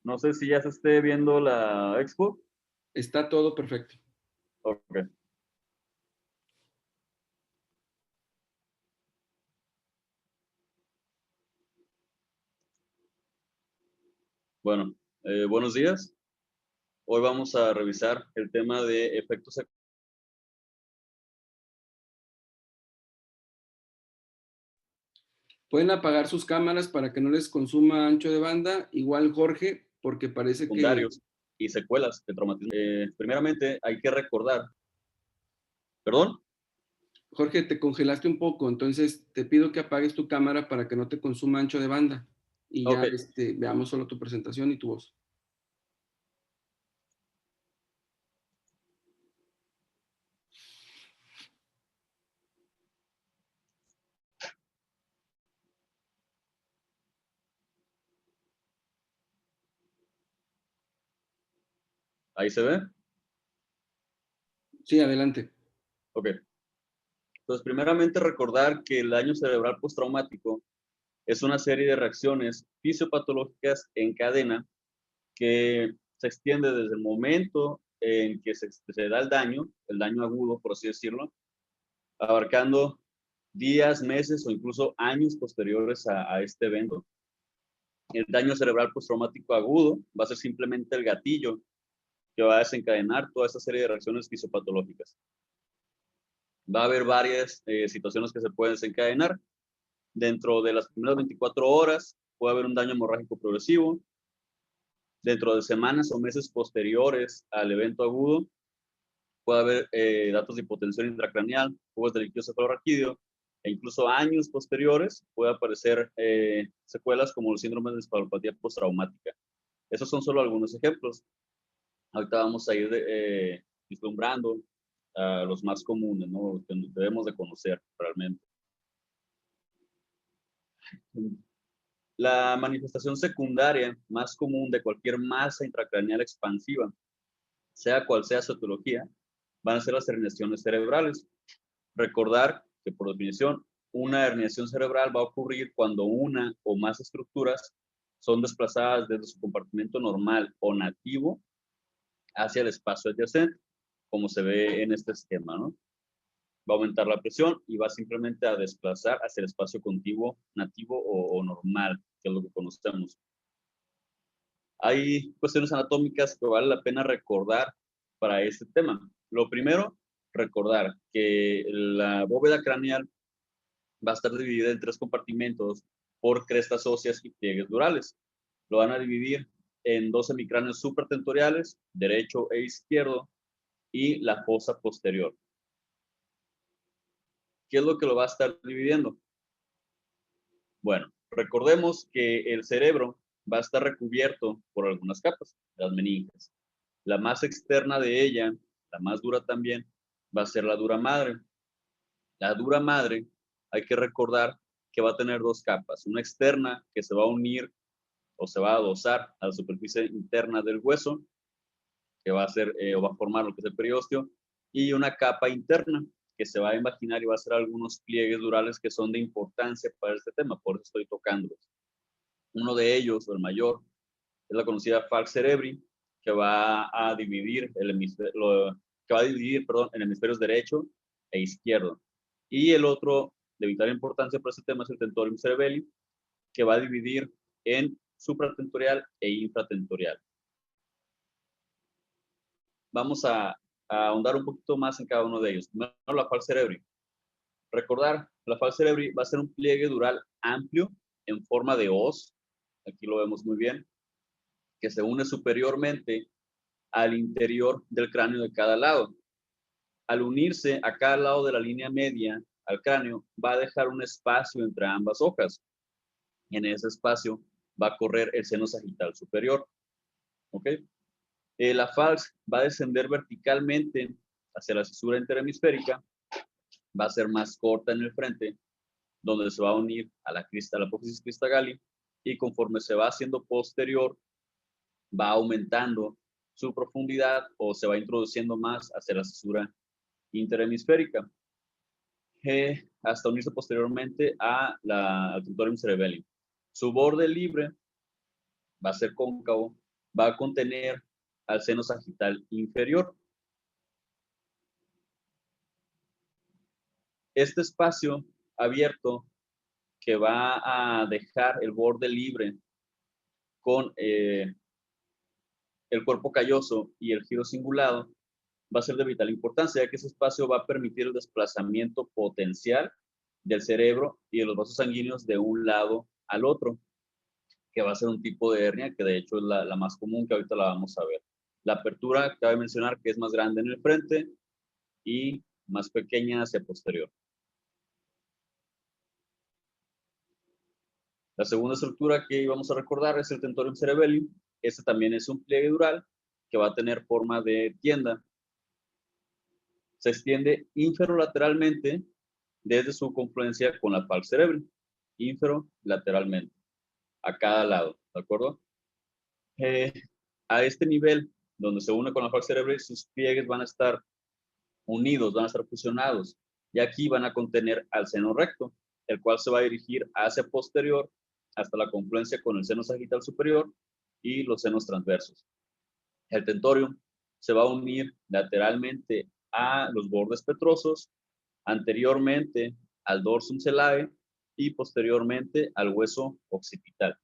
No sé si ya se esté viendo la expo. Está todo perfecto. Ok. Bueno, buenos días. Hoy vamos a revisar el tema de efectos secundarios. Pueden apagar sus cámaras para que no les consuma ancho de banda. Igual Jorge, porque parece que... Y secuelas de traumatismo. Primeramente, hay que recordar. ¿Perdón? Jorge, te congelaste un poco, entonces te pido que apagues tu cámara para que no te consuma ancho de banda. Y ya Ok. veamos solo tu presentación y tu voz. ¿Ahí se ve? Sí, adelante. Ok. Entonces, primeramente recordar que el daño cerebral postraumático es una serie de reacciones fisiopatológicas en cadena que se extiende desde el momento en que se da el daño agudo, por así decirlo, abarcando días, meses o incluso años posteriores a este evento. El daño cerebral postraumático agudo va a ser simplemente el gatillo que va a desencadenar toda esa serie de reacciones fisiopatológicas. Va a haber varias situaciones que se pueden desencadenar. Dentro de las primeras 24 horas puede haber un daño hemorrágico progresivo. Dentro de semanas o meses posteriores al evento agudo, puede haber datos de hipotensión intracraneal, fugas de líquido cefalorraquídeo, e incluso años posteriores puede aparecer secuelas como el síndrome de encefalopatía postraumática. Esos son solo algunos ejemplos. Ahorita vamos a ir vislumbrando los más comunes, ¿no? Los que debemos de conocer realmente. La manifestación secundaria más común de cualquier masa intracraneal expansiva, sea cual sea su etiología, van a ser las herniaciones cerebrales. Recordar que, por definición, una herniación cerebral va a ocurrir cuando una o más estructuras son desplazadas desde su compartimento normal o nativo hacia el espacio adyacente, como se ve en este esquema, ¿no? Va a aumentar la presión y va simplemente a desplazar hacia el espacio contiguo, nativo o normal, que es lo que conocemos. Hay cuestiones anatómicas que vale la pena recordar para este tema. Lo primero, recordar que la bóveda craneal va a estar dividida en 3 compartimentos por crestas óseas y pliegues durales. Lo van a dividir en 2 semicráneos supratentoriales, derecho e izquierdo, y la fosa posterior. ¿Qué es lo que lo va a estar dividiendo? Bueno, recordemos que el cerebro va a estar recubierto por algunas capas, las meninges. La más externa de ella, la más dura también, va a ser la dura madre. La dura madre, hay que recordar que va a tener 2 capas, una externa que se va a unir o se va a adosar a la superficie interna del hueso, que va a ser o va a formar lo que es el periósteo, y una capa interna que se va a imaginar y va a hacer algunos pliegues durales que son de importancia para este tema, por eso estoy tocándolos. Uno de ellos, o el mayor, es la conocida falx cerebri, que va a dividir el hemisferio, en hemisferios derecho e izquierdo. Y el otro de vital importancia para este tema es el tentorium cerebelli, que va a dividir en supratentorial e infratentorial. Vamos a ahondar un poquito más en cada uno de ellos. Primero, la falx cerebri. Recordar, la falx cerebri va a ser un pliegue dural amplio en forma de hoz, aquí lo vemos muy bien, que se une superiormente al interior del cráneo de cada lado. Al unirse a cada lado de la línea media al cráneo, va a dejar un espacio entre ambas hojas. En ese espacio va a correr el seno sagital superior. ¿Ok? La falx va a descender verticalmente hacia la cisura interhemisférica, va a ser más corta en el frente, donde se va a unir a la apófisis crista galli, y conforme se va haciendo posterior, va aumentando su profundidad o se va introduciendo más hacia la cisura interhemisférica, hasta unirse posteriormente al tentorium cerebelli. Su borde libre va a ser cóncavo va a contener al seno sagital inferior. Este espacio abierto que va a dejar el borde libre con el cuerpo calloso y el giro cingulado va a ser de vital importancia, ya que ese espacio va a permitir el desplazamiento potencial del cerebro y de los vasos sanguíneos de un lado al otro, que va a ser un tipo de hernia que de hecho es la más común, que ahorita la vamos a ver. La apertura, cabe mencionar que es más grande en el frente y más pequeña hacia posterior. La segunda estructura que vamos a recordar es el tentorium cerebelli. Este también es un pliegue dural que va a tener forma de tienda. Se extiende inferolateralmente desde su confluencia con la falx cerebri, inferolateralmente, a cada lado, ¿de acuerdo? A este nivel, donde se une con la falx cerebri, sus pliegues van a estar unidos, van a estar fusionados, y aquí van a contener al seno recto, el cual se va a dirigir hacia posterior hasta la confluencia con el seno sagital superior y los senos transversos. El tentorium se va a unir lateralmente a los bordes petrosos, anteriormente al dorsum cellae y posteriormente al hueso occipital.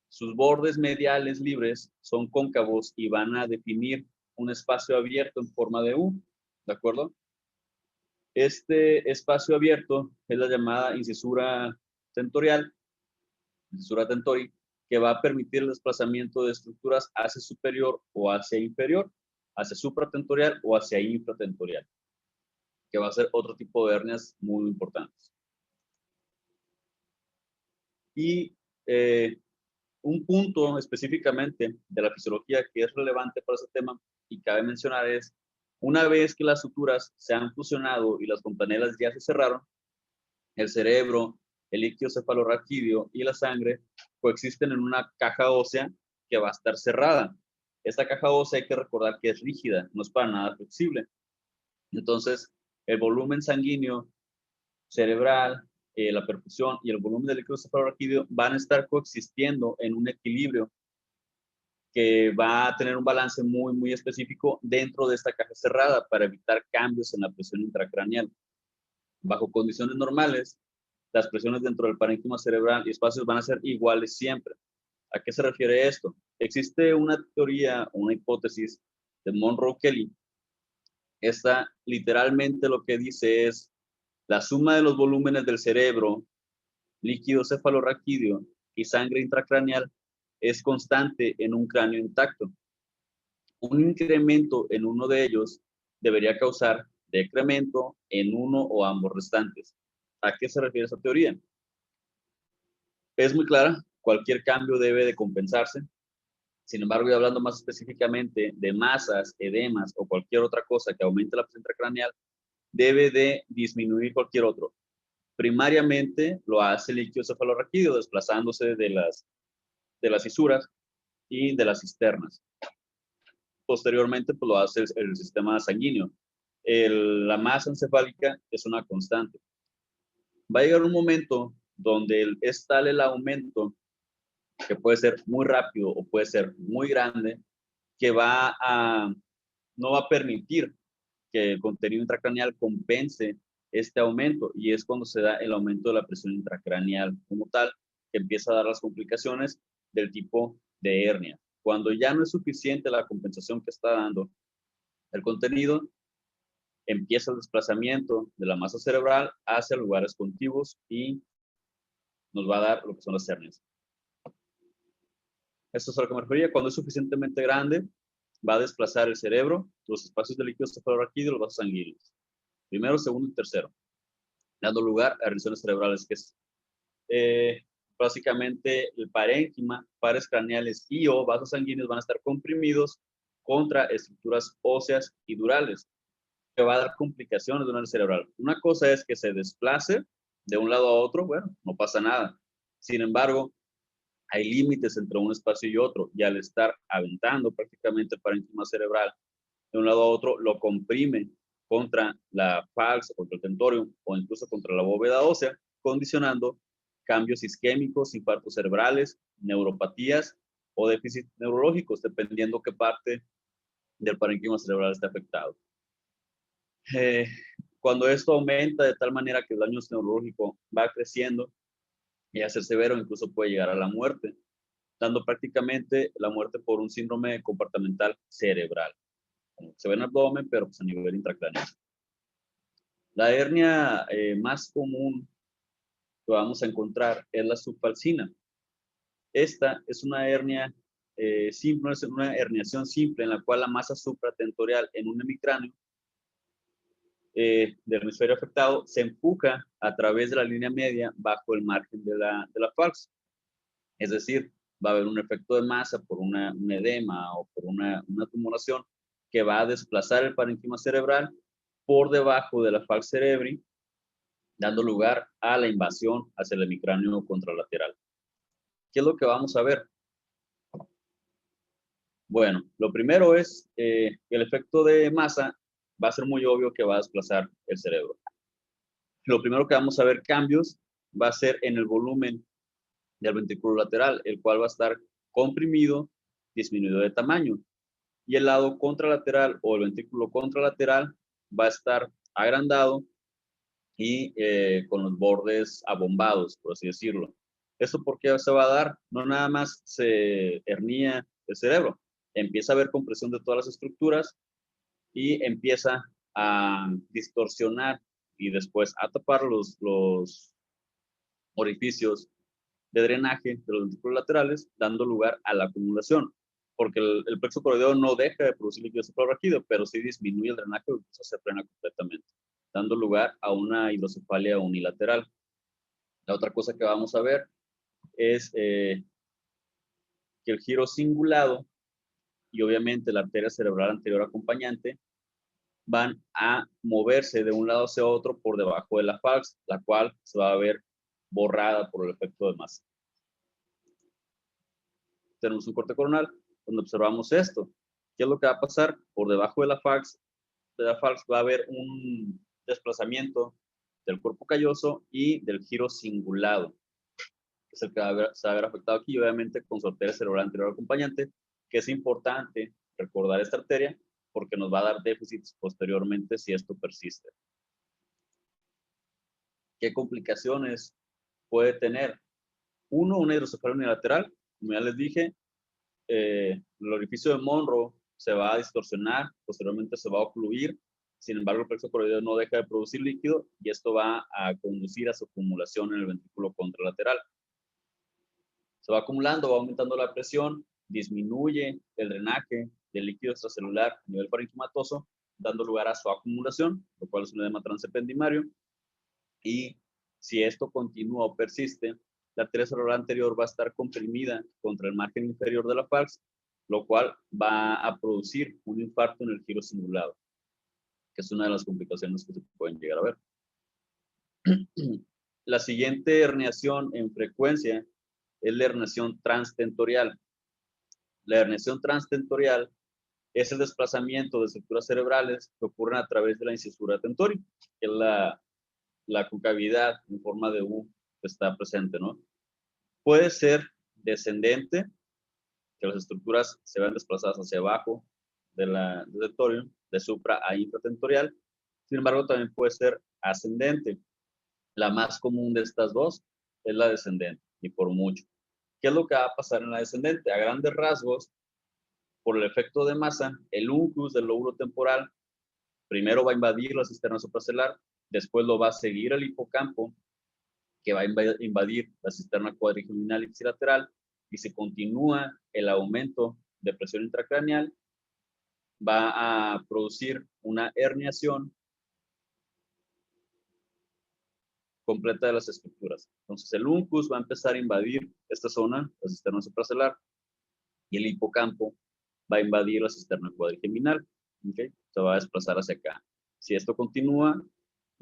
Sus bordes mediales libres son cóncavos y van a definir un espacio abierto en forma de U, ¿de acuerdo? Este espacio abierto es la llamada incisura tentorial, incisura tentori, que va a permitir el desplazamiento de estructuras hacia superior o hacia inferior, hacia supratentorial o hacia infratentorial, que va a ser otro tipo de hernias muy importantes. Y un punto específicamente de la fisiología que es relevante para este tema y cabe mencionar es, una vez que las suturas se han fusionado y las fontanelas ya se cerraron, el cerebro, el líquido cefalorraquídeo y la sangre coexisten en una caja ósea que va a estar cerrada. Esta caja ósea hay que recordar que es rígida, no es para nada flexible. Entonces, el volumen sanguíneo cerebral, la perfusión y el volumen del líquido cefalorraquídeo van a estar coexistiendo en un equilibrio que va a tener un balance muy, muy específico dentro de esta caja cerrada para evitar cambios en la presión intracraneal. Bajo condiciones normales, las presiones dentro del parénquima cerebral y espacios van a ser iguales siempre. ¿A qué se refiere esto? Existe una teoría, una hipótesis de Monroe-Kelly. Esta literalmente lo que dice es la suma de los volúmenes del cerebro, líquido cefalorraquídeo y sangre intracraneal es constante en un cráneo intacto. Un incremento en uno de ellos debería causar decremento en uno o ambos restantes. ¿A qué se refiere esa teoría? Es muy clara, cualquier cambio debe de compensarse. Sin embargo, y hablando más específicamente de masas, edemas o cualquier otra cosa que aumente la presión intracraneal, debe de disminuir cualquier otro. Primariamente lo hace el líquido cefalorraquídeo, desplazándose de las fisuras y de las cisternas. Posteriormente, pues lo hace el sistema sanguíneo. La masa encefálica es una constante. Va a llegar un momento donde es tal el aumento, que puede ser muy rápido o puede ser muy grande, que no va a permitir que el contenido intracraneal compense este aumento, y es cuando se da el aumento de la presión intracraneal como tal, que empieza a dar las complicaciones del tipo de hernia. Cuando ya no es suficiente la compensación que está dando el contenido, empieza el desplazamiento de la masa cerebral hacia lugares contiguos y nos va a dar lo que son las hernias. Esto es a lo que me refería. Cuando es suficientemente grande, va a desplazar el cerebro, los espacios del líquido cefalorraquídeo y los vasos sanguíneos. Primero, segundo y tercero, dando lugar a lesiones cerebrales, que es básicamente el parénquima, pares craneales y o vasos sanguíneos van a estar comprimidos contra estructuras óseas y durales, que va a dar complicaciones de una hernia cerebral. Una cosa es que se desplace de un lado a otro, bueno, no pasa nada. Sin embargo, hay límites entre un espacio y otro, y al estar aventando prácticamente el parénquima cerebral de un lado a otro, lo comprime contra la falx, contra el tentorium o incluso contra la bóveda ósea, condicionando cambios isquémicos, infartos cerebrales, neuropatías o déficits neurológicos, dependiendo qué parte del parénquima cerebral está afectado. Cuando esto aumenta de tal manera que el daño neurológico va creciendo y a ser severo, incluso puede llegar a la muerte, dando prácticamente la muerte por un síndrome comportamental cerebral. Se ve en el abdomen, pero pues a nivel intracraneal. La hernia más común que vamos a encontrar es la subfalcina. Esta es una hernia simple, es una herniación simple en la cual la masa supratentorial en un hemicráneo del hemisferio afectado se empuja a través de la línea media bajo el margen de la falx. Es decir, va a haber un efecto de masa por un edema o por una tumoración que va a desplazar el parénquima cerebral por debajo de la falx cerebri, dando lugar a la invasión hacia el hemicráneo contralateral. ¿Qué es lo que vamos a ver? Bueno, lo primero es que el efecto de masa va a ser muy obvio que va a desplazar el cerebro. Lo primero que vamos a ver cambios va a ser en el volumen del ventrículo lateral, el cual va a estar comprimido, disminuido de tamaño. Y el lado contralateral o el ventrículo contralateral va a estar agrandado y con los bordes abombados, por así decirlo. ¿Esto por qué se va a dar? No nada más se hernia el cerebro, empieza a haber compresión de todas las estructuras y empieza a distorsionar y después a tapar los orificios de drenaje de los ventrículos laterales, dando lugar a la acumulación, porque el plexo coroideo no deja de producir líquido cefalorraquídeo, pero sí disminuye el drenaje, incluso se frena completamente, dando lugar a una hidrocefalia unilateral. La otra cosa que vamos a ver es que el giro cingulado y obviamente la arteria cerebral anterior acompañante van a moverse de un lado hacia otro por debajo de la falx, la cual se va a ver borrada por el efecto de masa. Tenemos un corte coronal donde observamos esto. ¿Qué es lo que va a pasar? Por debajo de la falx va a haber un desplazamiento del cuerpo calloso y del giro cingulado, que es el que se va a ver afectado aquí, obviamente con su arteria cerebral anterior acompañante, que es importante recordar esta arteria porque nos va a dar déficits posteriormente si esto persiste. ¿Qué complicaciones puede tener? Uno, una hidrocefalia unilateral, como ya les dije, el orificio de Monro se va a distorsionar, posteriormente se va a ocluir, sin embargo el plexo coroideo no deja de producir líquido y esto va a conducir a su acumulación en el ventrículo contralateral. Se va acumulando, va aumentando la presión, disminuye el drenaje del líquido extracelular a nivel parenquimatoso, dando lugar a su acumulación, lo cual es un edema transependimario. Y si esto continúa o persiste, la arteria cerebral anterior va a estar comprimida contra el margen inferior de la falx, lo cual va a producir un infarto en el giro cingulado, que es una de las complicaciones que se pueden llegar a ver. La siguiente herniación en frecuencia es la herniación transtentorial. La herniación transtentorial es el desplazamiento de estructuras cerebrales que ocurren a través de la incisura tentoria, que es la concavidad en forma de U que está presente, ¿no? Puede ser descendente, que las estructuras se vean desplazadas hacia abajo del tentorium, de supra a infratentorial. Sin embargo, también puede ser ascendente. La más común de estas dos es la descendente, y por mucho. ¿Qué es lo que va a pasar en la descendente? A grandes rasgos, por el efecto de masa, el uncus del lóbulo temporal primero va a invadir la cisterna supracelular, después lo va a seguir el hipocampo, que va a invadir la cisterna cuadrigeminal ipsilateral, y si continúa el aumento de presión intracraneal, va a producir una herniación completa de las estructuras. Entonces el uncus va a empezar a invadir esta zona, la cisterna supracelular, y el hipocampo va a invadir la cisterna cuadrigeminal, ¿okay? Se va a desplazar hacia acá. Si esto continúa,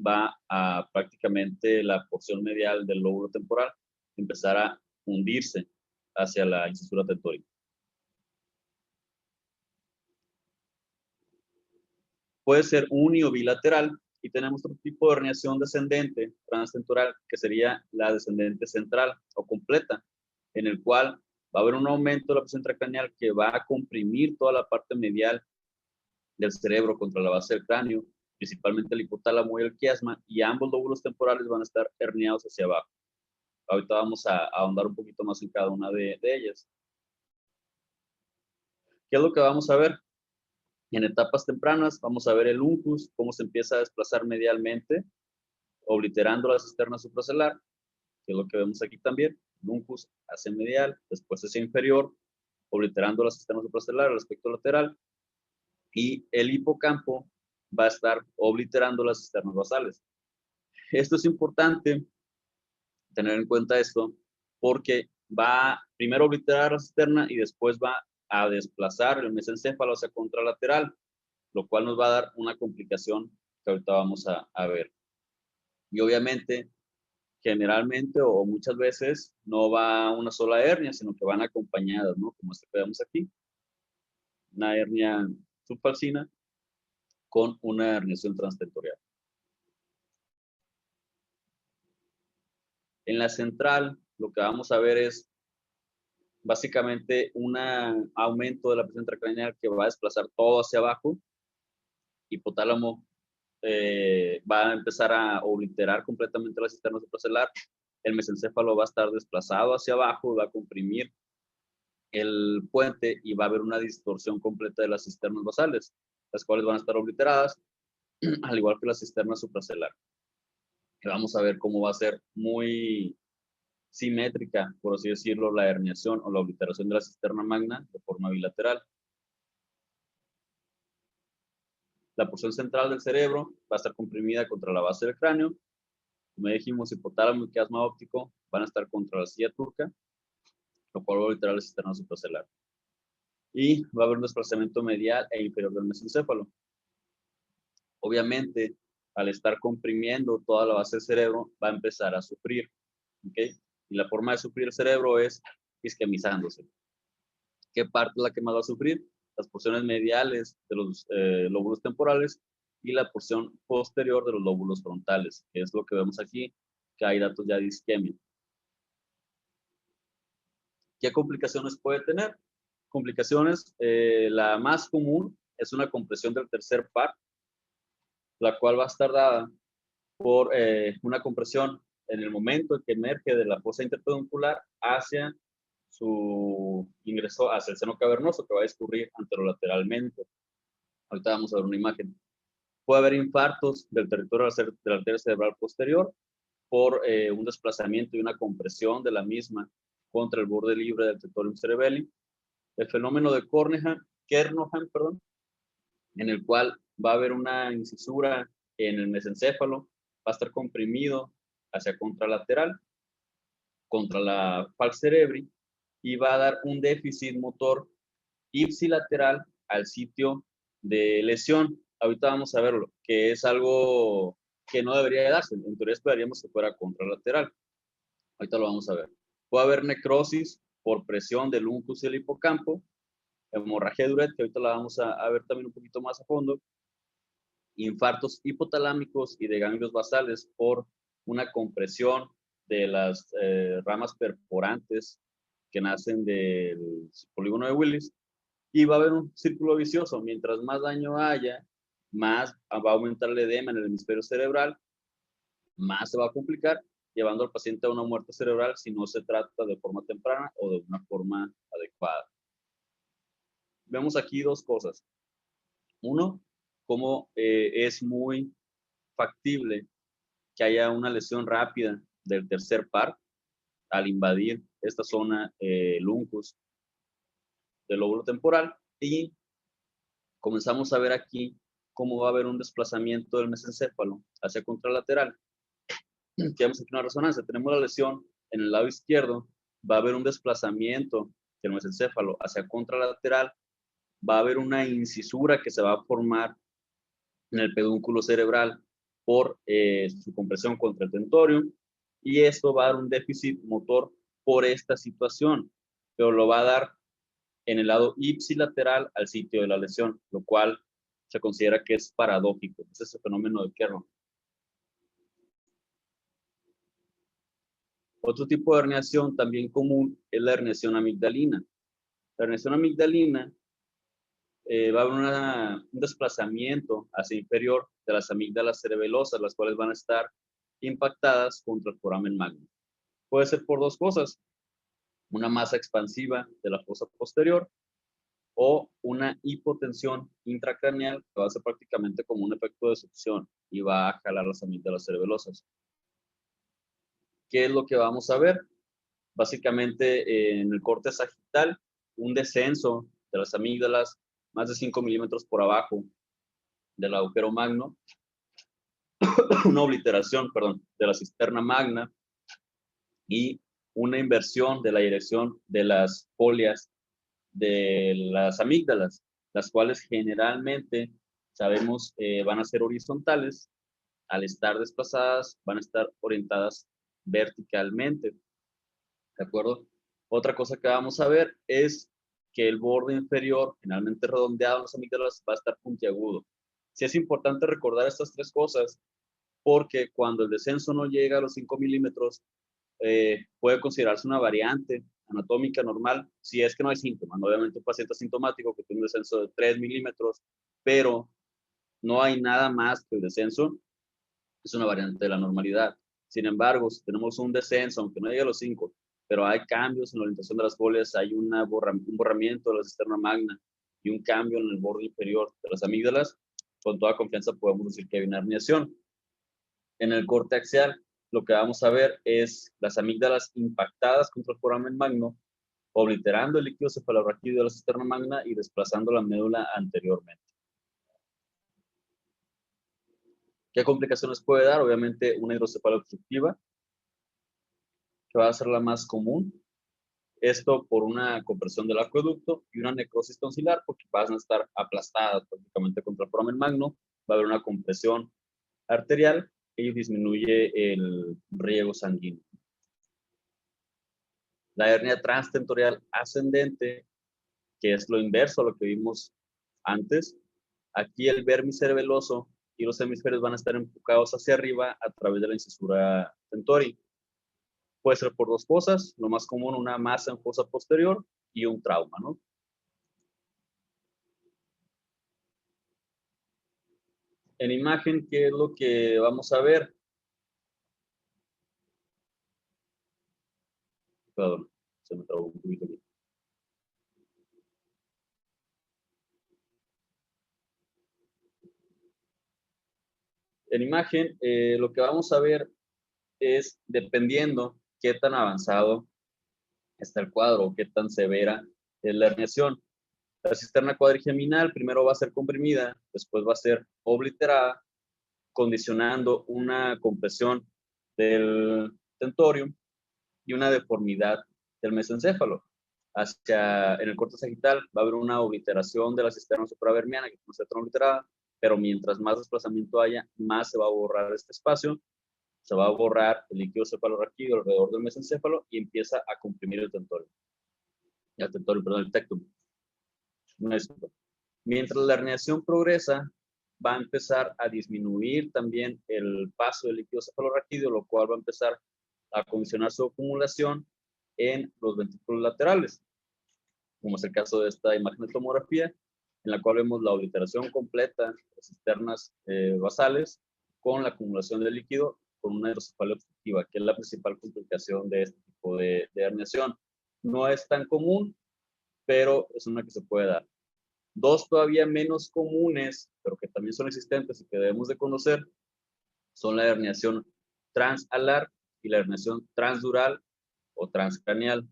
va a prácticamente la porción medial del lóbulo temporal empezar a hundirse hacia la incisura tentórica. Puede ser uni o bilateral y tenemos otro tipo de herniación descendente transtentoral que sería la descendente central o completa, en el cual Va a haber un aumento de la presión intracraneal que va a comprimir toda la parte medial del cerebro contra la base del cráneo, principalmente el hipotálamo y el quiasma, y ambos lóbulos temporales van a estar herniados hacia abajo. Ahorita vamos a ahondar un poquito más en cada una de ellas. ¿Qué es lo que vamos a ver? En etapas tempranas vamos a ver el uncus, cómo se empieza a desplazar medialmente, obliterando la cisterna supracelular, que es lo que vemos aquí también. El uncus hacia medial, después hacia inferior, obliterando la cisterna supracelular, el aspecto lateral, y el hipocampo va a estar obliterando las cisternas basales. Esto es importante tener en cuenta esto, porque va primero a obliterar la cisterna y después va a desplazar el mesencéfalo hacia contralateral, lo cual nos va a dar una complicación que ahorita vamos a ver. Y obviamente, generalmente o muchas veces no va una sola hernia, sino que van acompañadas, ¿no? Como esta que vemos aquí, una hernia subfalcina con una herniación transtentorial. En la central, lo que vamos a ver es básicamente un aumento de la presión intracraneal que va a desplazar todo hacia abajo. Hipotálamo va a empezar a obliterar completamente la cisterna supracelular. El mesencéfalo va a estar desplazado hacia abajo, va a comprimir el puente y va a haber una distorsión completa de las cisternas basales, las cuales van a estar obliteradas, al igual que la cisterna supracelular. Que vamos a ver cómo va a ser muy simétrica, por así decirlo, la herniación o la obliteración de la cisterna magna de forma bilateral. La porción central del cerebro va a estar comprimida contra la base del cráneo. Como dijimos, hipotálamo y quiasma óptico van a estar contra la silla turca, lo cual va a obliterar la cisterna supracelular. Y va a haber un desplazamiento medial e inferior del mesencéfalo. Obviamente, al estar comprimiendo toda la base del cerebro, va a empezar a sufrir. ¿Okay? Y la forma de sufrir el cerebro es isquemizándose. ¿Qué parte es la que más va a sufrir? Las porciones mediales de los lóbulos temporales y la porción posterior de los lóbulos frontales, que es lo que vemos aquí, que hay datos ya de isquemia. ¿Qué complicaciones puede tener? Complicaciones, la más común es una compresión del tercer par, la cual va a estar dada por una compresión en el momento en que emerge de la fosa interpeduncular hacia su ingreso hacia el seno cavernoso, que va a discurrir anterolateralmente. Ahorita vamos a ver una imagen. Puede haber infartos del territorio de la arteria cerebral posterior por un desplazamiento y una compresión de la misma contra el borde libre del territorium cerebelli. El fenómeno de Kernohan, en el cual va a haber una incisura en el mesencéfalo, va a estar comprimido hacia contralateral, contra la falx cerebri, y va a dar un déficit motor ipsilateral al sitio de lesión. Ahorita vamos a verlo, que es algo que no debería darse. En teoría esperaríamos que fuera contralateral. Ahorita lo vamos a ver. Puede haber necrosis por presión del uncus y el hipocampo, hemorragia de Duret, que ahorita la vamos a ver también un poquito más a fondo, infartos hipotalámicos y de ganglios basales por una compresión de las ramas perforantes que nacen del polígono de Willis, y va a haber un círculo vicioso. Mientras más daño haya, más va a aumentar el edema en el hemisferio cerebral, más se va a complicar, llevando al paciente a una muerte cerebral si no se trata de forma temprana o de una forma adecuada. Vemos aquí dos cosas. Uno, cómo es muy factible que haya una lesión rápida del tercer par al invadir esta zona, el uncus del lóbulo temporal, y comenzamos a ver aquí cómo va a haber un desplazamiento del mesencéfalo hacia contralateral. Tenemos aquí una resonancia, tenemos la lesión en el lado izquierdo, va a haber un desplazamiento del mesencéfalo hacia contralateral, va a haber una incisura que se va a formar en el pedúnculo cerebral por su compresión contra el tentorium, y esto va a dar un déficit motor por esta situación, pero lo va a dar en el lado ipsilateral al sitio de la lesión, lo cual se considera que es paradójico. Ese es el fenómeno de Kernohan. Otro tipo de herniación también común es la herniación amigdalina. La herniación amigdalina va a haber un desplazamiento hacia inferior de las amígdalas cerebelosas, las cuales van a estar impactadas contra el foramen magno. Puede ser por dos cosas: una masa expansiva de la fosa posterior o una hipotensión intracraneal que va a ser prácticamente como un efecto de succión y va a jalar las amígdalas cerebelosas. ¿Qué es lo que vamos a ver? Básicamente en el corte sagital, un descenso de las amígdalas más de 5 milímetros por abajo del agujero magno, una obliteración, perdón, de la cisterna magna y una inversión de la dirección de las folias de las amígdalas, las cuales generalmente sabemos van a ser horizontales. Al estar desplazadas, van a estar orientadas verticalmente. ¿De acuerdo? Otra cosa que vamos a ver es que el borde inferior, generalmente redondeado en las amígdalas, va a estar puntiagudo. Sí es importante recordar estas tres cosas porque cuando el descenso no llega a los 5 milímetros, puede considerarse una variante anatómica normal si es que no hay síntomas. Obviamente un paciente asintomático que tiene un descenso de 3 milímetros, pero no hay nada más que el descenso, es una variante de la normalidad. Sin embargo, si tenemos un descenso, aunque no llegue a los 5, pero hay cambios en la orientación de las folias, hay un borramiento de la cisterna magna y un cambio en el borde inferior de las amígdalas, con toda confianza podemos decir que hay una herniación. En el corte axial, lo que vamos a ver es las amígdalas impactadas contra el foramen magno, obliterando el líquido cefalorraquídeo de la cisterna magna y desplazando la médula anteriormente. ¿Qué complicaciones puede dar? Obviamente una hidrocefalia obstructiva, que va a ser la más común. Esto por una compresión del acueducto y una necrosis tonsilar, porque van a estar aplastadas prácticamente contra el foramen magno. Va a haber una compresión arterial y disminuye el riego sanguíneo. La hernia transtentorial ascendente, que es lo inverso a lo que vimos antes. Aquí el vermicerebeloso y los hemisferios van a estar enfocados hacia arriba a través de la incisura tentori. Puede ser por dos cosas, lo más común, una masa en fosa posterior y un trauma, ¿no? En imagen, ¿qué es lo que vamos a ver? Perdón, se me trabó un poquito aquí. En imagen, lo que vamos a ver es, dependiendo qué tan avanzado está el cuadro, qué tan severa es la herniación. La cisterna cuadrigeminal primero va a ser comprimida, después va a ser obliterada, condicionando una compresión del tentorium y una deformidad del mesencéfalo. En el corte sagital va a haber una obliteración de la cisterna supravermiana, que no está tan obliterada, pero mientras más desplazamiento haya, más se va a borrar este espacio, se va a borrar el líquido cefalorraquídeo alrededor del mesencéfalo y empieza a comprimir el tentorium. El tectum. No es, mientras la herniación progresa, va a empezar a disminuir también el paso del líquido cefalorraquídeo, lo cual va a empezar a condicionar su acumulación en los ventrículos laterales, como es el caso de esta imagen de tomografía, en la cual vemos la obliteración completa de las cisternas basales con la acumulación de líquido con una hidrocefalia obstructiva, que es la principal complicación de este tipo de herniación. No es tan común, pero es una que se puede dar. Dos todavía menos comunes, pero que también son existentes y que debemos de conocer, son la herniación transalar y la herniación transdural o transcraneal.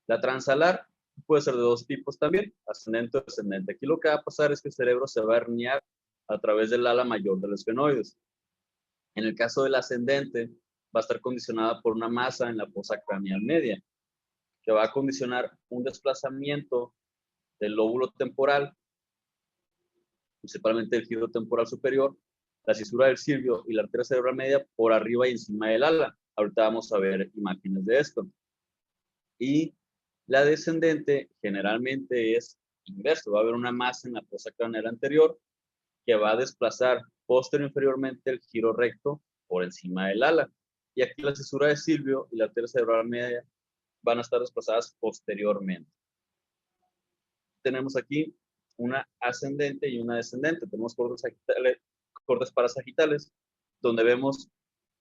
La transalar puede ser de dos tipos también, ascendente o descendente. Aquí lo que va a pasar es que el cerebro se va a herniar a través del ala mayor de los esfenoides. En el caso del ascendente, va a estar condicionada por una masa en la fosa craneal media, que va a condicionar un desplazamiento del lóbulo temporal, principalmente el giro temporal superior, la cisura del cirbio y la arteria cerebral media por arriba y encima del ala. Ahorita vamos a ver imágenes de esto. Y la descendente generalmente es inverso. Va a haber una masa en la fosa craneal anterior que va a desplazar posterior inferiormente el giro recto por encima del ala. y aquí la cisura de Silvio y la arteria cerebral media van a estar desplazadas posteriormente. Tenemos aquí una ascendente y una descendente. Tenemos cortes parasagitales, donde vemos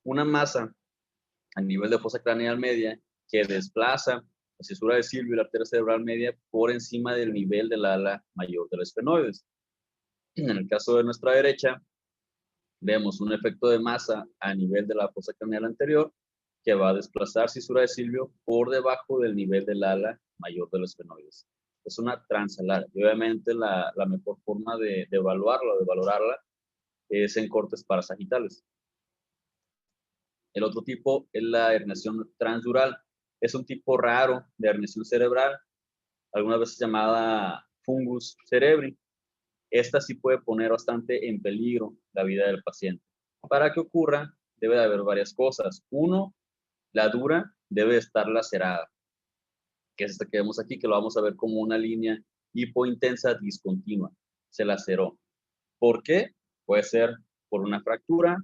una masa a nivel de fosa craneal media que desplaza la cisura de Silvio y la arteria cerebral media por encima del nivel del ala mayor del esfenoides. En el caso de nuestra derecha, vemos un efecto de masa a nivel de la fosa craneal anterior que va a desplazar cisura de Silvio por debajo del nivel del ala mayor de los esfenoides. Es una transalar y obviamente la mejor forma de evaluarla, de valorarla, es en cortes parasagitales. El otro tipo es la herniación transdural. Es un tipo raro de herniación cerebral, algunas veces llamada fungus cerebri. Esta sí puede poner bastante en peligro la vida del paciente. Para que ocurra, debe de haber varias cosas. Uno, la dura debe estar lacerada, que es esta que vemos aquí, que lo vamos a ver como una línea hipointensa discontinua. Se laceró. ¿Por qué? Puede ser por una fractura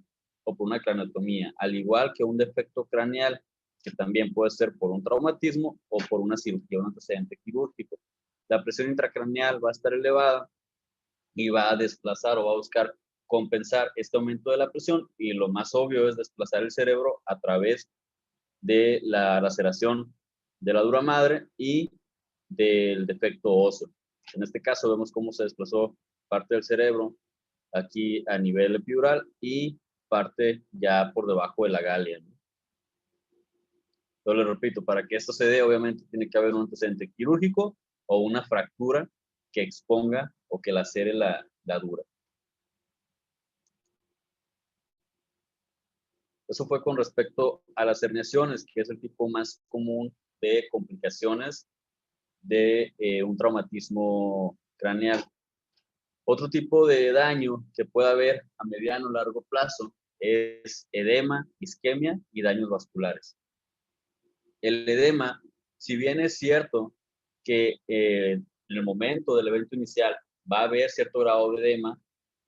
o por una craneotomía, al igual que un defecto craneal, que también puede ser por un traumatismo o por una cirugía, un antecedente quirúrgico. La presión intracraneal va a estar elevada y va a desplazar o va a buscar compensar este aumento de la presión, y lo más obvio es desplazar el cerebro a través de la laceración de la dura madre y del defecto óseo. En este caso vemos cómo se desplazó parte del cerebro aquí a nivel epidural y parte ya por debajo de la galia, ¿no? Yo le repito, para que esto se dé, obviamente tiene que haber un antecedente quirúrgico o una fractura que exponga o que lacere la dura. Eso fue con respecto a las herniaciones, que es el tipo más común de complicaciones de un traumatismo craneal. Otro tipo de daño que puede haber a mediano o largo plazo es edema, isquemia y daños vasculares. El edema, si bien es cierto que en el momento del evento inicial va a haber cierto grado de edema,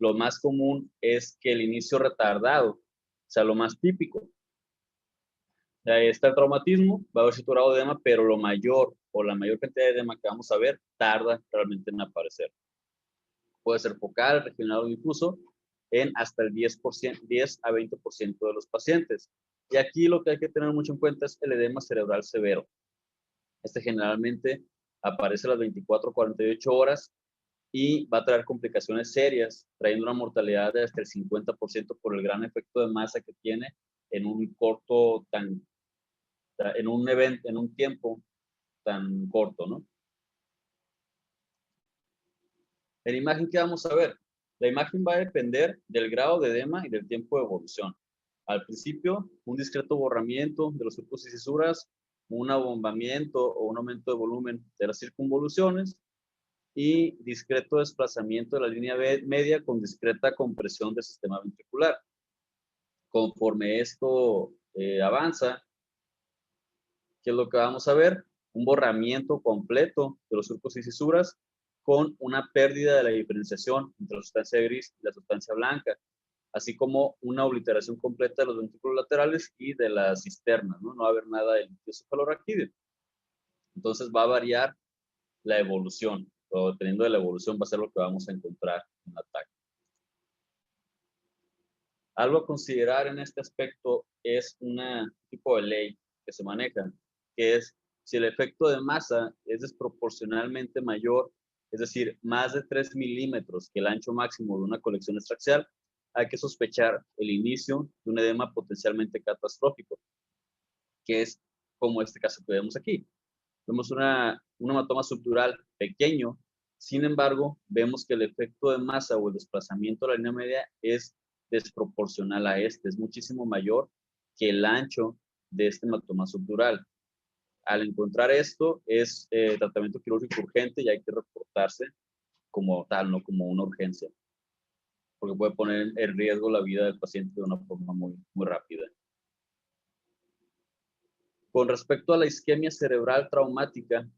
lo más común es que el inicio retardado, o sea, lo más típico. Está el traumatismo, va a haber cierto grado de edema, pero lo mayor o la mayor cantidad de edema que vamos a ver tarda realmente en aparecer. Puede ser focal, regional o difuso en hasta el 10%, 10 a 20% de los pacientes. Y aquí lo que hay que tener mucho en cuenta es el edema cerebral severo. Este generalmente aparece a las 24 o 48 horas y va a traer complicaciones serias, trayendo una mortalidad de hasta el 50% por el gran efecto de masa que tiene en un corto en un evento, en un tiempo tan corto, ¿no? En la imagen que vamos a ver, la imagen va a depender del grado de edema y del tiempo de evolución. Al principio, un discreto borramiento de los surcos y cisuras, un abombamiento o un aumento de volumen de las circunvoluciones y discreto desplazamiento de la línea media con discreta compresión del sistema ventricular. Conforme esto avanza, ¿qué es lo que vamos a ver? Un borramiento completo de los surcos y cisuras con una pérdida de la diferenciación entre la sustancia gris y la sustancia blanca, así como una obliteración completa de los ventrículos laterales y de las cisternas, ¿no? No va a haber nada del líquido cefalorraquídeo. Entonces va a variar la evolución, o dependiendo de la evolución va a ser lo que vamos a encontrar en la TAC. Algo a considerar en este aspecto es un tipo de ley que se maneja, que es si el efecto de masa es desproporcionalmente mayor, es decir, más de 3 milímetros que el ancho máximo de una colección extraxial, hay que sospechar el inicio de un edema potencialmente catastrófico, que es como este caso que vemos aquí. Vemos un hematoma subdural pequeño, sin embargo, vemos que el efecto de masa o el desplazamiento de la línea media es desproporcional a este, es muchísimo mayor que el ancho de este hematoma subdural. Al encontrar esto, es tratamiento quirúrgico urgente y hay que reportarse como tal, no como una urgencia, porque puede poner en riesgo la vida del paciente de una forma muy, muy rápida. Con respecto a la isquemia cerebral traumática,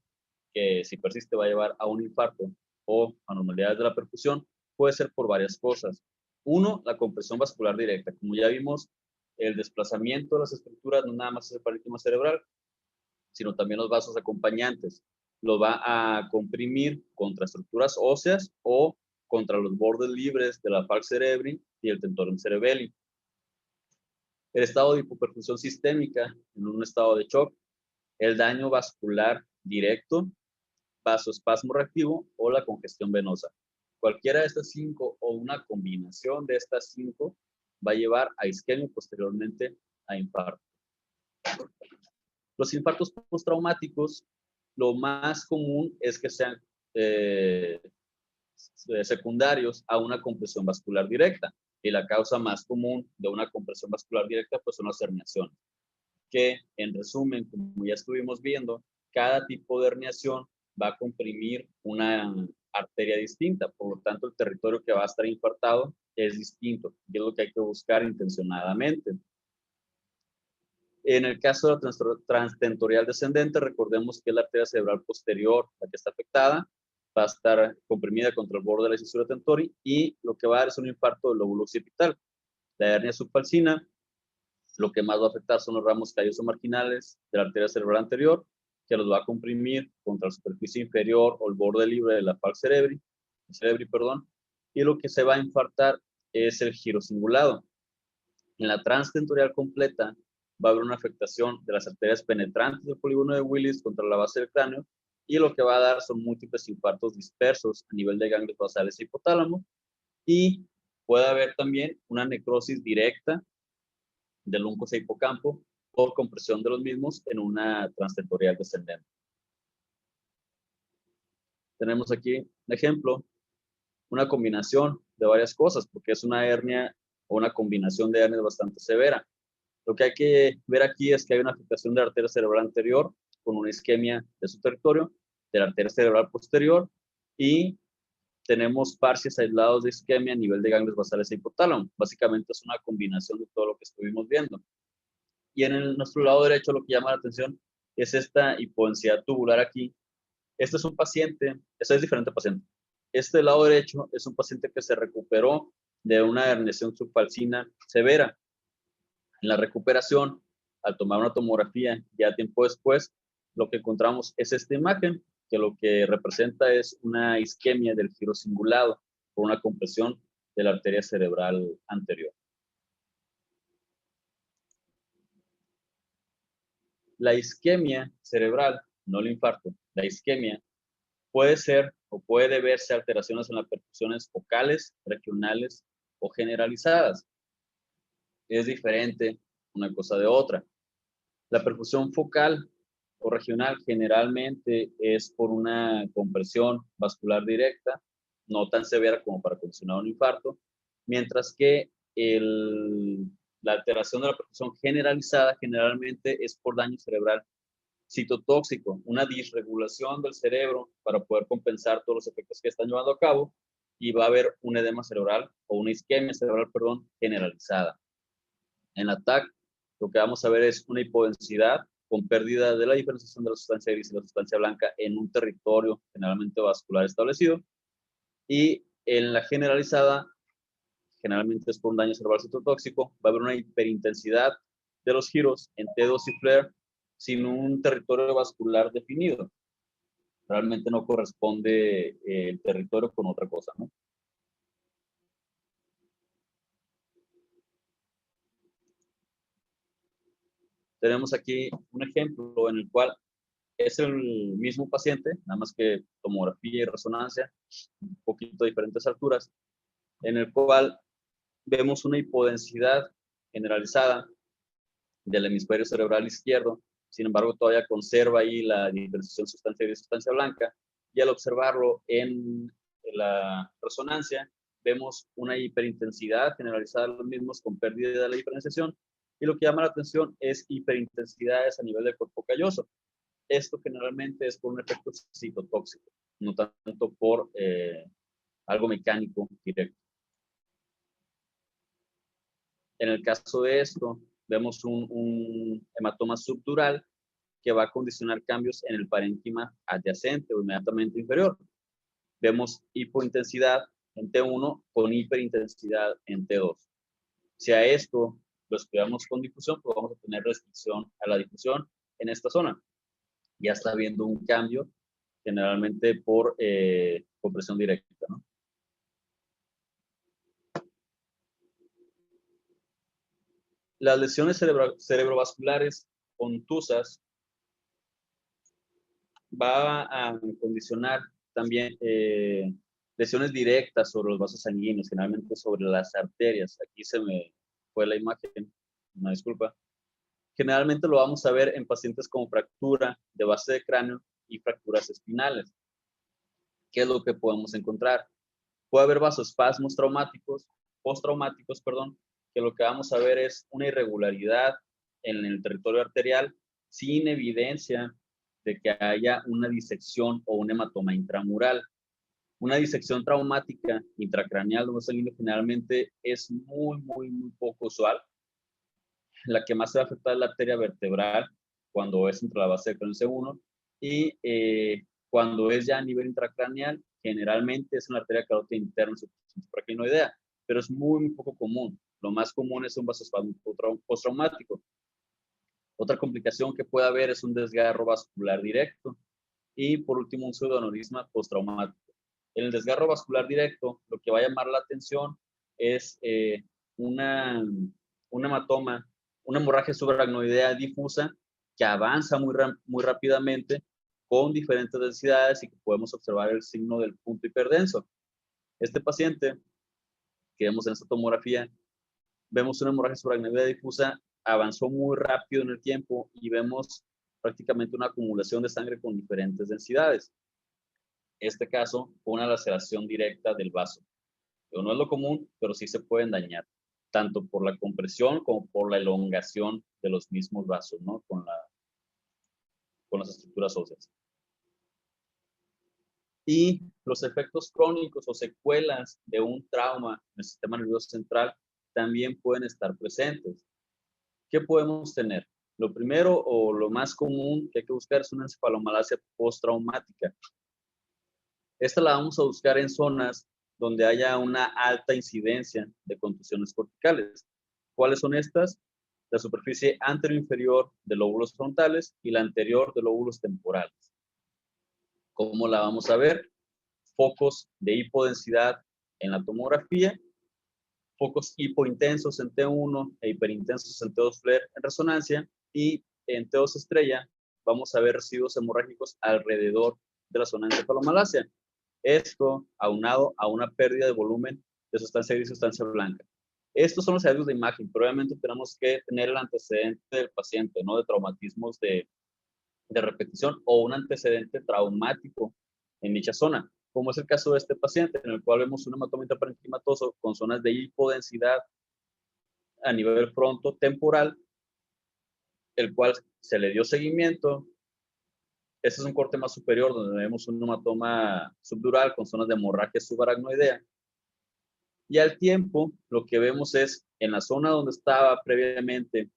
que si persiste va a llevar a un infarto o anormalidades de la perfusión, puede ser por varias cosas. Uno, la compresión vascular directa. Como ya vimos, El desplazamiento de las estructuras no nada más es el parénquima cerebral, sino también los vasos acompañantes. Lo va a comprimir contra estructuras óseas o contra los bordes libres de la falx cerebri y el tentorium cerebelli. El estado de hipoperfusión sistémica en un estado de shock, el daño vascular directo, vasoespasmo reactivo o la congestión venosa. Cualquiera de estas 5 o una combinación de estas 5 va a llevar a isquemia y posteriormente a infarto. Los infartos postraumáticos, lo más común es que sean secundarios a una compresión vascular directa. Y la causa más común de una compresión vascular directa pues son las herniaciones, que en resumen, como ya estuvimos viendo, cada tipo de herniación va a comprimir una arteria distinta, por lo tanto el territorio que va a estar infartado es distinto, y es lo que hay que buscar intencionadamente. En el caso de la transtentorial descendente, recordemos que es la arteria cerebral posterior la que está afectada, va a estar comprimida contra el borde de la cisura tentori y lo que va a dar es un infarto del lóbulo occipital. La hernia subfalcina, lo que más va a afectar son los ramos callosos marginales de la arteria cerebral anterior, que los va a comprimir contra la superficie inferior o el borde libre de la falx cerebri, y lo que se va a infartar es el giro cingulado. En la transtentorial completa va a haber una afectación de las arterias penetrantes del polígono de Willis contra la base del cráneo y lo que va a dar son múltiples infartos dispersos a nivel de ganglios basales e hipotálamo y puede haber también una necrosis directa del huncus e hipocampo por compresión de los mismos en una transtentorial descendente. Tenemos aquí un ejemplo, una combinación de varias cosas, porque es una hernia o una combinación de hernias bastante severa. Lo que hay que ver aquí es que hay una afectación de la arteria cerebral anterior con una isquemia de su territorio, de la arteria cerebral posterior y tenemos parches aislados de isquemia a nivel de ganglios basales e hipotálamo. Básicamente es una combinación de todo lo que estuvimos viendo. Y en nuestro lado derecho lo que llama la atención es esta hipodensidad tubular aquí. Este es un paciente, este es diferente paciente. Este lado derecho es un paciente que se recuperó de una herniación subfalcina severa. En la recuperación, al tomar una tomografía ya tiempo después, lo que encontramos es esta imagen, que lo que representa es una isquemia del giro cingulado por una compresión de la arteria cerebral anterior. La isquemia cerebral, no el infarto, la isquemia puede ser o puede deberse a alteraciones en las perfusiones focales, regionales o generalizadas. Es diferente una cosa de otra. La perfusión focal o regional generalmente es por una compresión vascular directa, no tan severa como para condicionar un infarto, mientras que la alteración de la perfusión generalizada generalmente es por daño cerebral citotóxico, una disregulación del cerebro para poder compensar todos los efectos que están llevando a cabo y va a haber un edema cerebral o una isquemia cerebral, generalizada. En la TAC, lo que vamos a ver es una hipodensidad con pérdida de la diferenciación de la sustancia gris y la sustancia blanca en un territorio generalmente vascular establecido. Y en la generalizada, generalmente es por un daño cerebral citotóxico, va a haber una hiperintensidad de los giros en T2 y FLAIR sin un territorio vascular definido. Realmente no corresponde el territorio con otra cosa, ¿no? Tenemos aquí un ejemplo en el cual es el mismo paciente, nada más que tomografía y resonancia, un poquito diferentes alturas, en el cual vemos una hipodensidad generalizada del hemisferio cerebral izquierdo, sin embargo todavía conserva ahí la diferenciación sustancia gris y sustancia blanca, y al observarlo en la resonancia, vemos una hiperintensidad generalizada de los mismos con pérdida de la diferenciación, y lo que llama la atención es hiperintensidades a nivel del cuerpo calloso. Esto generalmente es por un efecto citotóxico, no tanto por algo mecánico directo. En el caso de esto, vemos un hematoma subdural que va a condicionar cambios en el parénquima adyacente o inmediatamente inferior. Vemos hipointensidad en T1 con hiperintensidad en T2. Si a esto lo estudiamos con difusión, pues vamos a tener restricción a la difusión en esta zona. Ya está habiendo un cambio, generalmente por presión directa, ¿no? Las lesiones cerebrovasculares contusas va a condicionar también lesiones directas sobre los vasos sanguíneos, generalmente sobre las arterias. Aquí se me fue la imagen, una disculpa. Generalmente lo vamos a ver en pacientes con fractura de base de cráneo y fracturas espinales. ¿Qué es lo que podemos encontrar? Puede haber vasoespasmos traumáticos, postraumáticos, perdón, que lo que vamos a ver es una irregularidad en el territorio arterial sin evidencia de que haya una disección o un hematoma intramural. Una disección traumática intracraneal de vaso sanguíneo generalmente es muy poco usual. La que más se va a afectar es la arteria vertebral cuando es entre la base del cráneo C1 y cuando es ya a nivel intracraneal, generalmente es una arteria carótida interna supracranianoidea, pero es muy poco común. Lo más común es un vasoespasmo postraumático. Otra complicación que puede haber es un desgarro vascular directo y por último un pseudoaneurisma postraumático. En el desgarro vascular directo, lo que va a llamar la atención es un hematoma, una hemorragia subaracnoidea difusa que avanza muy rápidamente con diferentes densidades y que podemos observar el signo del punto hiperdenso. Este paciente que vemos en esta tomografía, vemos una hemorragia subaracnoidea difusa, avanzó muy rápido en el tiempo y vemos prácticamente una acumulación de sangre con diferentes densidades. Este caso fue una laceración directa del vaso. Pero no es lo común, pero sí se pueden dañar, tanto por la compresión como por la elongación de los mismos vasos, ¿no? Con las estructuras óseas. Y los efectos crónicos o secuelas de un trauma en el sistema nervioso central también pueden estar presentes. ¿Qué podemos tener? Lo primero o lo más común que hay que buscar es una encefalomalacia postraumática. Esta la vamos a buscar en zonas donde haya una alta incidencia de contusiones corticales. ¿Cuáles son estas? La superficie anteroinferior de lóbulos frontales y la anterior de lóbulos temporales. ¿Cómo la vamos a ver? Focos de hipodensidad en la tomografía, focos hipointensos en T1 e hiperintensos en T2 FLAIR en resonancia, y en T2 estrella vamos a ver residuos hemorrágicos alrededor de la zona encefalomalacia. Esto aunado a una pérdida de volumen de sustancia gris y sustancia blanca. Estos son los hallazgos de imagen, pero obviamente tenemos que tener el antecedente del paciente, ¿no? De traumatismos de repetición o un antecedente traumático en dicha zona, como es el caso de este paciente, en el cual vemos un hematoma intraparenquimatoso con zonas de hipodensidad a nivel frontotemporal, el cual se le dio seguimiento. Este es un corte más superior, donde vemos un hematoma subdural con zonas de hemorragia subaracnoidea. Y al tiempo, lo que vemos es, en la zona donde estaba previamente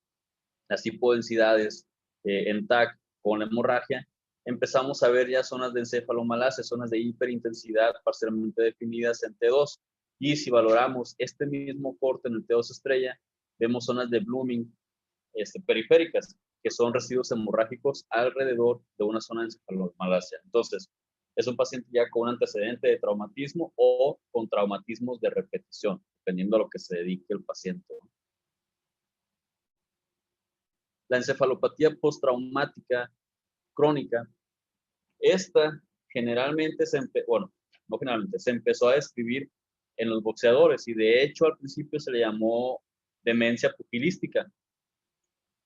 las hipodensidades en TAC con la hemorragia, empezamos a ver ya zonas de encefalomalacia, zonas de hiperintensidad parcialmente definidas en T2. Y si valoramos este mismo corte en el T2 estrella, vemos zonas de blooming periféricas, que son residuos hemorrágicos alrededor de una zona de encefalomalacia. Entonces, es un paciente ya con un antecedente de traumatismo o con traumatismos de repetición, dependiendo a lo que se dedique el paciente. La encefalopatía postraumática crónica, esta generalmente se empezó a describir en los boxeadores y de hecho al principio se le llamó demencia pugilística.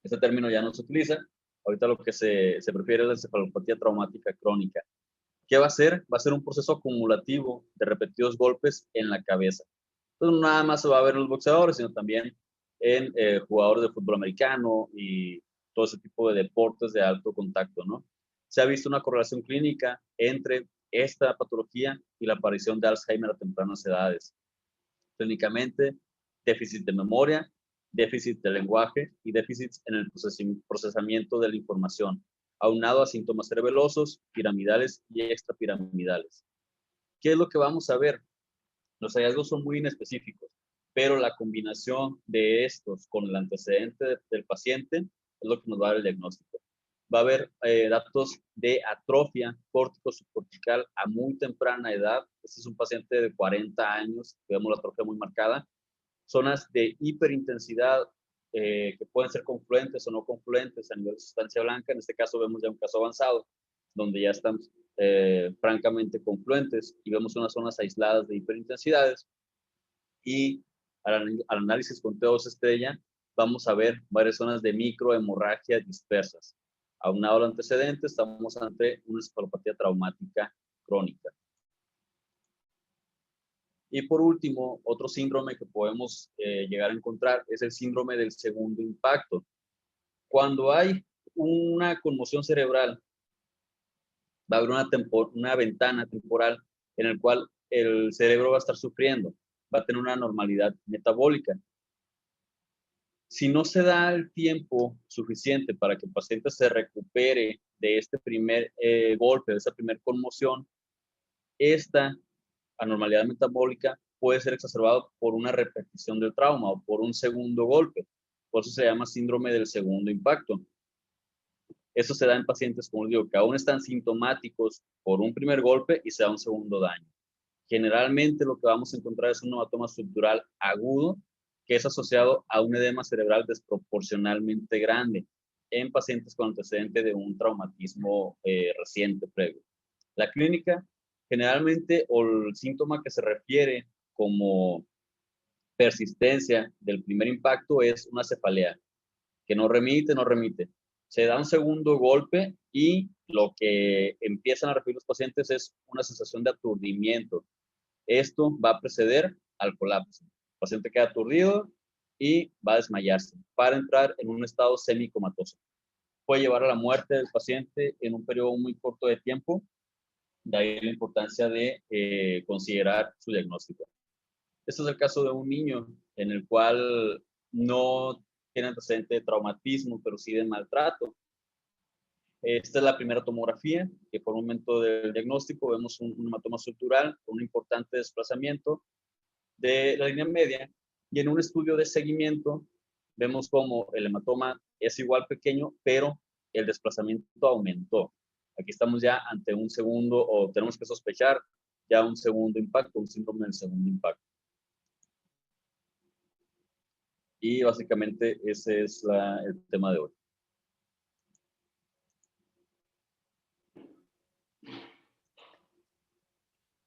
Este término ya no se utiliza. Ahorita lo que se prefiere es la encefalopatía traumática crónica. ¿Qué va a ser? Va a ser un proceso acumulativo de repetidos golpes en la cabeza. Entonces, no nada más se va a ver en los boxeadores, sino también en jugadores de fútbol americano y todo ese tipo de deportes de alto contacto, ¿no? Se ha visto una correlación clínica entre esta patología y la aparición de Alzheimer a tempranas edades. Clínicamente, déficit de memoria, déficit de lenguaje y déficits en el procesamiento de la información, aunado a síntomas cerebelosos, piramidales y extrapiramidales. ¿Qué es lo que vamos a ver? Los hallazgos son muy inespecíficos, pero la combinación de estos con el antecedente del paciente es lo que nos va a dar el diagnóstico. Va a haber datos de atrofia córtico subcortical a muy temprana edad. Este es un paciente de 40 años, vemos la atrofia muy marcada. Zonas de hiperintensidad que pueden ser confluentes o no confluentes a nivel de sustancia blanca. En este caso vemos ya un caso avanzado, donde ya están francamente confluentes y vemos unas zonas aisladas de hiperintensidades. Y al análisis con T2 estrella vamos a ver varias zonas de microhemorragia dispersas. Aunado al antecedente, estamos ante una encefalopatía traumática crónica. Y por último, otro síndrome que podemos llegar a encontrar es el síndrome del segundo impacto. Cuando hay una conmoción cerebral, va a haber una ventana temporal en la cual el cerebro va a estar sufriendo, va a tener una normalidad metabólica. Si no se da el tiempo suficiente para que el paciente se recupere de este primer golpe, de esa primera conmoción, esta anormalidad metabólica puede ser exacerbado por una repetición del trauma o por un segundo golpe. Por eso se llama síndrome del segundo impacto. Eso se da en pacientes, como les digo, que aún están sintomáticos por un primer golpe y se da un segundo daño. Generalmente lo que vamos a encontrar es un hematoma estructural agudo que es asociado a un edema cerebral desproporcionalmente grande en pacientes con antecedente de un traumatismo reciente previo. La clínica generalmente o el síntoma que se refiere como persistencia del primer impacto es una cefalea, que no remite. Se da un segundo golpe y lo que empiezan a referir los pacientes es una sensación de aturdimiento. Esto va a preceder al colapso. El paciente queda aturdido y va a desmayarse para entrar en un estado semicomatoso. Puede llevar a la muerte del paciente en un periodo muy corto de tiempo. De ahí la importancia de considerar su diagnóstico. Este es el caso de un niño en el cual no tiene antecedente de traumatismo, pero sí de maltrato. Esta es la primera tomografía, que por un momento del diagnóstico vemos un hematoma estructural con un importante desplazamiento de la línea media, y en un estudio de seguimiento vemos como el hematoma es igual pequeño, pero el desplazamiento aumentó. Aquí estamos ya ante un segundo, o tenemos que sospechar ya un segundo impacto, un síndrome del segundo impacto. Y básicamente ese es el tema de hoy.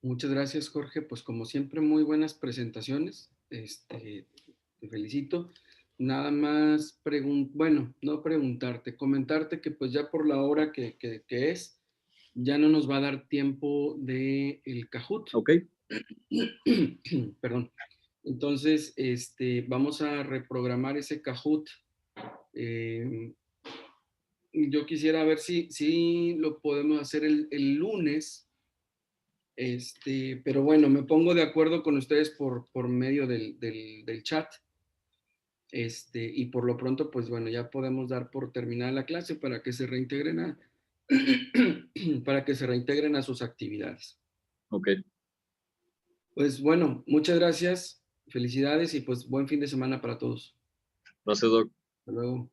Muchas gracias, Jorge. Pues como siempre, muy buenas presentaciones. Te felicito. Nada más, bueno, no preguntarte, comentarte que pues ya por la hora que es, ya no nos va a dar tiempo de el Kahoot. Ok. Perdón. Entonces, vamos a reprogramar ese Kahoot. Yo quisiera ver si lo podemos hacer el lunes. Pero bueno, me pongo de acuerdo con ustedes por medio del chat. Y por lo pronto, pues bueno, ya podemos dar por terminada la clase para que se reintegren para que se reintegren a sus actividades. Ok. Pues bueno, muchas gracias, felicidades y pues buen fin de semana para todos. Gracias, Doc. Hasta luego.